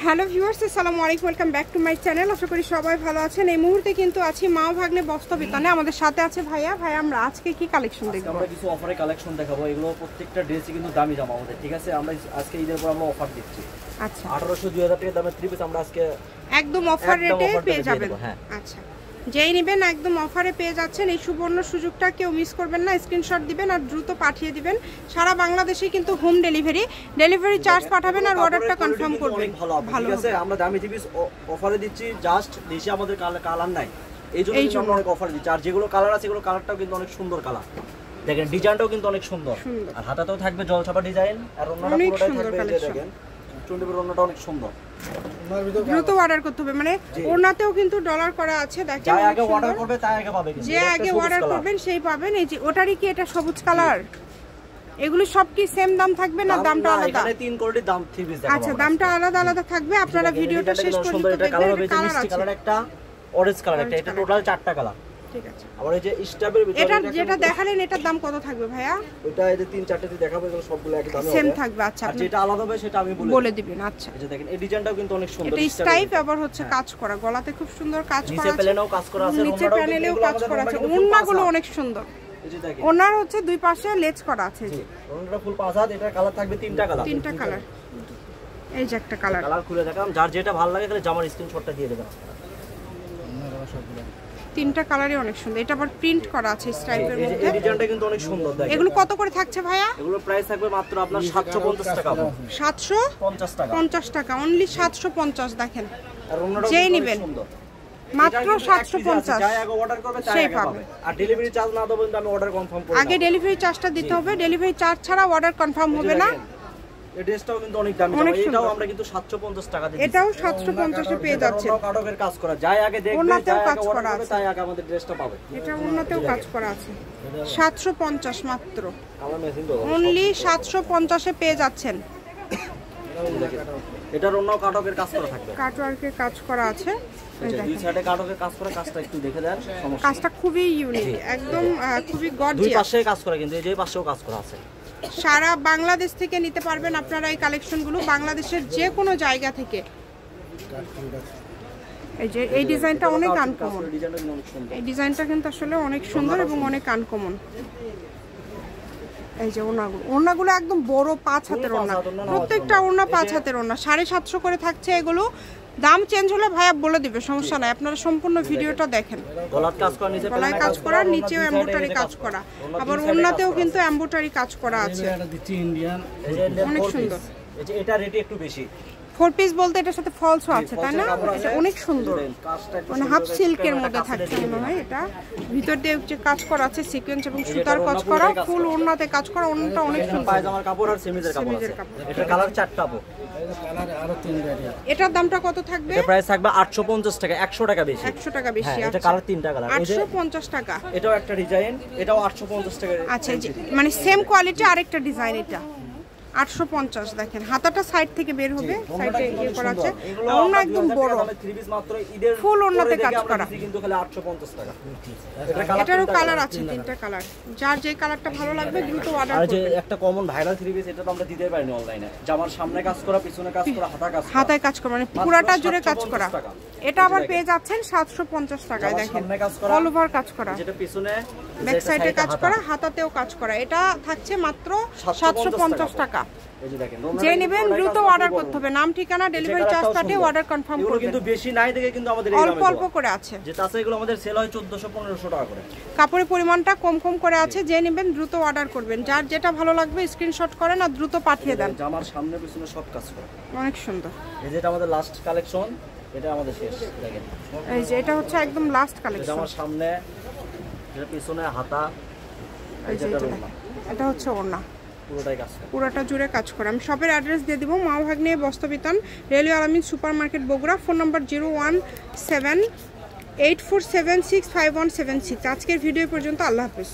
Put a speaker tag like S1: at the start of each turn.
S1: Hello viewers, আসসালামু আলাইকুম, welcome back to my channel. আশা করি সবাই ভালো আছেন। এই মুহূর্তে কিন্তু আছি মা ভাগ্নে বস্ত্রবিতানে। আমাদের সাথে আছে ভাইয়া। ভাই, আমরা আজকে কি কালেকশন দেখব?
S2: আমরা কিছু অফারে কালেকশন দেখাবো। এগুলো প্রত্যেকটা ড্রেসই কিন্তু দামি জামা আমাদের, ঠিক আছে? আমরা আজকে ঈদের পর আমরা অফার দিচ্ছি। আচ্ছা, 1800-2000 টাকা দামের 3 পিস আমরা আজকে
S1: একদম অফার রেটে পেয়ে যাবেন। আচ্ছা, যেই নেবেন একদম অফারে পেয়ে যাচ্ছেন। এই সুবর্ণ সুযোগটা কেউ মিস করবেন না। স্ক্রিনশট দিবেন আর দ্রুত পাঠিয়ে দিবেন। সারা বাংলাদেশে কিন্তু হোম ডেলিভারি চার্জ পাঠাবেন আর অর্ডারটা কনফার্ম করবেন।
S2: ভালো আছে। আমরা দামি টিপিস অফারে দিচ্ছি, জাস্ট দেশে আমাদের কালার নাই, এইজন্য আমরা অনেক অফার দিচ্ছি। আর যেগুলো কালার আছে এগুলো কালারটাও কিন্তু অনেক সুন্দর কালার, দেখেন ডিজাইনটাও কিন্তু অনেক সুন্দর। আর হাতাতেও থাকবে জলছাপা ডিজাইন, আর অন্যটা পুরোটাই থাকবে এই যে দেখেন চুন্ডিপুর অন্যটা অনেক সুন্দর।
S1: দ্রুত অর্ডার করতে হবে, মানে ওনাতেও কিন্তু ডলার করা আছে। দেখেন,
S2: যে আগে অর্ডার করবে তাই আগে পাবে,
S1: যে আগে অর্ডার করবেন সেই পাবেন। এই যে ওটারই কি এটা সবুজ কালার? এগুলো সব কি সেম দাম থাকবে না দামটা আলাদা?
S2: এখানে 3 কোয়ালিটির দাম 3 পিস দেখাবো।
S1: আচ্ছা, দামটা আলাদা আলাদা থাকবে। আপনারা ভিডিওটা শেষ পর্যন্ত দেখবেন।
S2: কালার হবে যে মিষ্টি কালার, একটা অরেঞ্জ কালার, একটা, এটা টোটাল 4টা কালার।
S1: ঠিক আছে।
S2: আবার এই যে স্টাবের ভিতরে
S1: এটা যেটা দেখালেন এটার দাম কত থাকবে ভাইয়া?
S2: ওটা এই যে 3-4টা দিয়ে দেখাবো, এগুলো সবগুলো একই দামে হবে,
S1: সেম থাকবে। আচ্ছা,
S2: আর যেটা আলাদা হবে সেটা আমি
S1: বলে দিবেন। আচ্ছা,
S2: এই যে দেখেন এই ডিজাইনটাও কিন্তু অনেক সুন্দর।
S1: এটা স্টাইপ আবার হচ্ছে কাজ করা, গলাতে খুব সুন্দর কাজ করা আছে,
S2: নিচে প্যানেলেও কাজ করা আছে,
S1: নিচে প্যানেলেও কাজ করা আছে। ওন্নাগুলো অনেক সুন্দর।
S2: এই যে দেখেন
S1: ওনার হচ্ছে দুই পাশে লেজ করা আছে। জি,
S2: ওন্নাটা ফুল পাঁচ হাত। এটার কালার থাকবে 3টা কালার।
S1: 3টা কালার। এই যে একটা কালার
S2: খুলে দেখাম, যার যেটা ভালো লাগে তাহলে জামার স্ক্রিনশটটা দিয়ে দেবেন।
S1: 3টা কালারই অনেক সুন্দর। এটা আবার প্রিন্ট করা আছে স্টাইপের মধ্যে।
S2: এই ডিজাইনটা কিন্তু অনেক সুন্দর। দেখেন
S1: এগুলো কত করে থাকছে ভাইয়া?
S2: এগুলো প্রাইস থাকবে মাত্র আপনার 750 টাকা।
S1: 750 টাকা, 50 টাকা, অনলি 750। দেখেন,
S2: আর অন্যটা
S1: যেই নেবেন মাত্র 750,
S2: যাই আগে অর্ডার করবে তাই আগে পাবে। আর ডেলিভারি চার্জ না দেবেন তো আমি অর্ডার কনফার্ম করব।
S1: আগে ডেলিভারি চার্জটা দিতে হবে, ডেলিভারি চার্জ ছাড়া অর্ডার কনফার্ম হবে না।
S2: এই ড্রেসটাও কিন্তু অনেক দামি, এটাও আমরা কিন্তু 750 টাকা দিচ্ছি।
S1: এটাও 750 এ পেয়ে যাচ্ছে।
S2: ওনাও কাটকের কাজ করা, যাই আগে দেখবে যাই আগে অর্ডার করবে তাই আগে আমাদের ড্রেসটা পাবে।
S1: এটা ওনাতেও কাজ করা আছে। 750 মাত্র, অনলি 750 এ পেয়ে যাচ্ছেন।
S2: এটার অন্য কাটকের কাজ করা থাকবে,
S1: কাটওয়ার্কের কাজ করা আছে।
S2: দুই সাইডে কাটকের কাজ করা, কাজটা একটু দেখে দেন।
S1: কাজটা খুবই ইউনিক, একদম খুবই গর্জিয়াস।
S2: দুই পাশে কাজ করা, কিন্তু এই যে পাশেও কাজ করা আছে।
S1: সারা বাংলাদেশ থেকে নিতে পারবেন আপনারা এই কালেকশনগুলো, বাংলাদেশের যে কোনো জায়গা থেকে। এই যে এই ডিজাইনটা অনেক আনকমন, এই ডিজাইনটা কিন্তু আসলে অনেক সুন্দর এবং অনেক আনকমন। এই যে ওড়নাগুলো একদম বড় 5 হাতের ওড়না, প্রত্যেকটা ওড়না 5 হাতের ওড়না। 750 করে থাকছে এগুলো। দাম চেঞ্জ হলে ভাইয়া বলে দিবে, সমস্যা নাই। আপনারা সম্পূর্ণ ভিডিওটা দেখেন।
S2: গলার কাজ করা, নিচে
S1: গলায় কাজ করা, নিচেও এমব্রয়ডারি কাজ করা, আবার ওড়নাতেও কিন্তু এমব্রয়ডারি কাজ করা আছে। অনেক সুন্দর।
S2: এই যে এটা রেট একটু বেশি।
S1: 4 পিস বলতে এটার সাথে ফলসও আছে, তাই না? এটা অনেক সুন্দর, মানে হাফ সিল্কের মধ্যে থাকছে মনে হয়। এটা ভিতর দিয়ে যে কাজ করা আছে সিকোয়েন্স এবং সুতার কাজ করা, ফুল ওড়নাতে কাজ করা। ওড়নাটা অনেক সুন্দর।
S2: পায়জামার কাপড় আর সেমিজের কাপড় আছে। এটা কালার 4টা পাবো।
S1: এটার দামটা কত থাকবে?
S2: এটা প্রাইস থাকবে 850 টাকা, 100 টাকা বেশি।
S1: 100 টাকা বেশি।
S2: এটা কালার 3টা কালার,
S1: 850 টাকা।
S2: এটাও একটা ডিজাইন, এটাও 850 টাকা।
S1: আচ্ছা, মানে সেম কোয়ালিটি আরেকটা ডিজাইন। এটা 850। দেখেন হাতাটা সাইড থেকে বের হবে, সাইডে ইয়ে করা আছে। ওড়না একদম বড়, ফুল ওড়নাতে কাজ করা,
S2: কিন্তু খালি 850 টাকা।
S1: এটারও কালার আছে 3টা কালার। যার যে কালারটা ভালো লাগবে দ্রুত অর্ডার করবেন।
S2: আর যে একটা কমন ভাইরাল 3 পিস, এটা তো আমরা দিতে পারিনি অনলাইনে। জামার সামনে কাজ করা, পিছনে কাজ করা,
S1: হাতায় কাজ করা, মানে পুরাটা জুড়ে কাজ করা। এটা আবার পেয়ে যাচ্ছেন 750 টাকায়। দেখেন অল ওভার কাজ করা,
S2: যেটা পিছনে
S1: ব্যাক সাইডে কাজ করা, হাতাতেও কাজ করা। এটা থাকছে মাত্র 750 টাকা। যে নেবেন দ্রুত অর্ডার করতে হবে। নাম, ঠিকানা, ডেলিভারি চার্জ কাটে অর্ডার কনফার্ম করবেন।
S2: কিন্তু বেশি নাই দেখে কিন্তু আমাদের এই
S1: অল্প অল্প করে আছে।
S2: যেটা আছে এগুলো আমাদের সেল হয় 1400-1500 টাকা করে।
S1: কাপড়ের পরিমাণটা কম কম করে আছে। যে নেবেন দ্রুত অর্ডার করবেন। যার যেটা ভালো লাগবে স্ক্রিনশট করেন আর দ্রুত পাঠিয়ে দেন।
S2: জামার সামনে পিছনে সব কাজ করা,
S1: অনেক সুন্দর।
S2: এই যেটা আমাদের লাস্ট কালেকশন, এটা আমাদের শেষ। দেখেন
S1: এই যে এটা হচ্ছে একদম লাস্ট কালেকশন।
S2: জামার সামনে, এটা পিছনে হাতা,
S1: এই যে এটা হচ্ছে ওড়না,
S2: পুরোটাই কাজ করা,
S1: পুরোটা জুড়ে কাজ করা। আমি শপের অ্যাড্রেস দিয়ে দিব, মা ভাগ্নে বস্ত্রবিতান, রেলওয়ে আলামিন super market, Bogura. Phone number 01784765176। আজকের ভিডিও পর্যন্ত। আল্লাহ হাফেজ।